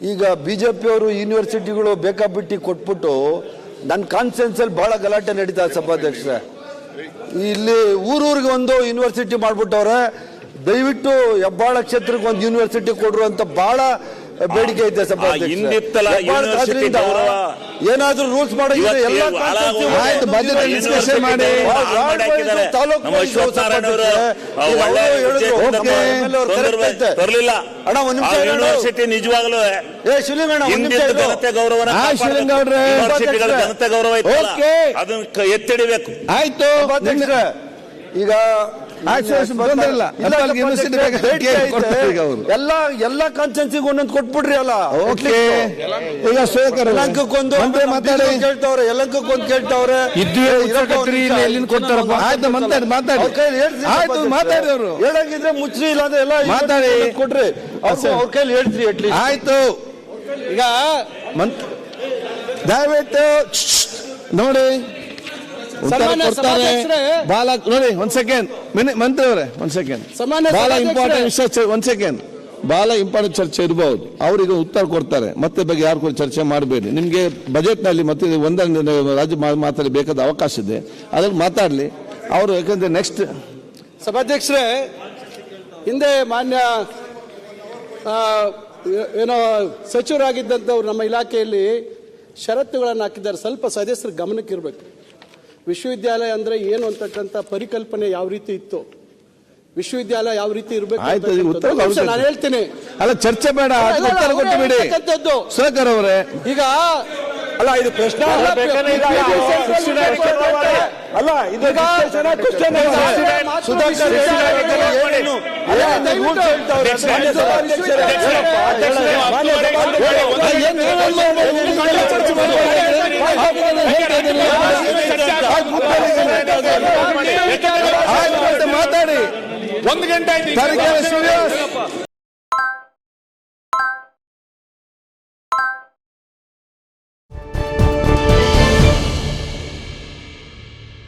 ಈಗ ಬಿಜೆಪಿಯವರು ಯೂನಿವರ್ಸಿಟಿಗಳು ಬೇಕಾಬಿಟ್ಟಿ ಕೊಟ್ಬಿಟ್ಟು ನನ್ನ ಕಾನ್ಸ್ಟಿಟ್ಯೂನ್ಸಿಯಲ್ಲಿ ಬಹಳ ಗಲಾಟೆ ನಡೀತಾ ಸಭಾಧ್ಯಕ್ಷರೇ. ಇಲ್ಲಿ ಊರೂರಿಗೆ ಒಂದು ಯೂನಿವರ್ಸಿಟಿ ಮಾಡ್ಬಿಟ್ಟವ್ರೆ. ದಯವಿಟ್ಟು ಹೆಬ್ಬಾಳ ಕ್ಷೇತ್ರಕ್ಕೆ ಒಂದು ಯೂನಿವರ್ಸಿಟಿ ಕೊಡ್ರು ಅಂತ ಬಹಳ ಬೇಡಿಕೆ ಐತೆ ಏನಾದ್ರೂ ರೂಲ್ಸ್ ಮಾಡಿದ್ರೆ ಎಲ್ಲ ಯೂನಿವರ್ಸಿಟಿ ನಿಜವಾಗ್ಲೂ ಜನತೆ ಗೌರವ ಅದನ್ನ ಎತ್ತಿಡಬೇಕು. ಆಯ್ತು ಈಗ ಎಲ್ಲ ಕಾನ್ಸ್ಟಿಟ್ಯೂನ್ಸಿಗೆ ಒಂದೊಂದು ಕೊಟ್ಬಿಡ್ರಿ ಅಲ್ಲ. ಈಗ ಯಲಹಂಕಕ್ಕೊಂದು ಕೇಳ್ತಾವ್ರೆ, ಯಲಹಂಕಕ್ಕೊಂದು ಕೇಳ್ತಾವ್ರೆ. ಹೇಳಂಗಿದ್ರೆ ಮುಚ್ಚ್ರಿ, ಇಲ್ಲ ಅಂದ್ರೆ ಎಲ್ಲ ಮಾತಾಡಿ ಕೊಟ್ರಿ ಅವ್ರ ಕೈಲಿ ಹೇಳ್ತೀರಿ ಅಟ್ಲೀಸ್ಟ್. ಆಯ್ತು. ಈಗ ದಯವಿಟ್ಟು ನೋಡಿ ಬಹಳ ನೋಡಿ ಒಂದ್ ಸೆಕೆಂಡ್ ಮಂತ್ರಿ ಅವರೇ, ಒಂದ್ ಸೆಕೆಂಡ್. ಬಹಳ ಇಂಪಾರ್ಟೆಂಟ್ ವಿಷಯ, ಒಂದ್ ಸೆಕೆಂಡ್. ಬಹಳ ಇಂಪಾರ್ಟೆಂಟ್ ಚರ್ಚೆ ಇರಬಹುದು. ಅವ್ರಿಗೆ ಉತ್ತರ ಕೊಡ್ತಾರೆ. ಮತ್ತೆ ಬಗ್ಗೆ ಯಾರು ಕೂಡ ಚರ್ಚೆ ಮಾಡಬೇಡಿ. ನಿಮ್ಗೆ ಬಜೆಟ್ ನಲ್ಲಿ ಮತ್ತೆ ಒಂದೊಂದು ರಾಜ್ಯ ಮಾತಾಡಿ ಬೇಕಾದ ಅವಕಾಶ ಇದೆ, ಅದ್ರಲ್ಲಿ ಮಾತಾಡ್ಲಿ ಅವರು. ಯಾಕಂದ್ರೆ ನೆಕ್ಸ್ಟ್ ಸಭಾಧ್ಯಕ್ಷರೇ, ಹಿಂದೆ ಮಾನ್ಯ ಏನೋ ಸಚಿವರಾಗಿದ್ದಂಥವ್ರು ನಮ್ಮ ಇಲಾಖೆಯಲ್ಲಿ ಷರತ್ತುಗಳನ್ನು ಹಾಕಿದ್ದಾರೆ. ಸ್ವಲ್ಪ ಸದಸ್ಯರ ಗಮನಕ್ಕೆ ಇರಬೇಕು. ವಿಶ್ವವಿದ್ಯಾಲಯ ಅಂದ್ರೆ ಏನು ಅಂತಕ್ಕಂಥ ಪರಿಕಲ್ಪನೆ ಯಾವ ರೀತಿ ಇತ್ತು, ವಿಶ್ವವಿದ್ಯಾಲಯ ಯಾವ ರೀತಿ ಇರಬೇಕು ನಾನು ಹೇಳ್ತೀನಿ. ಅಲ್ಲ, ಚರ್ಚೆ ಬೇಡ, ಉತ್ತರ ಕೊಟ್ಟು ಬಿಡಿ ಸುಧಾಕರ್ ಅವರೇ. ಈಗ ಅಲ್ಲ, ಇದು ಪ್ರಶ್ನೆ ಅಲ್ಲ, ಇದು ಮಾತಾಡಿ 1 ಗಂಟೆ ಆಯ್ತು.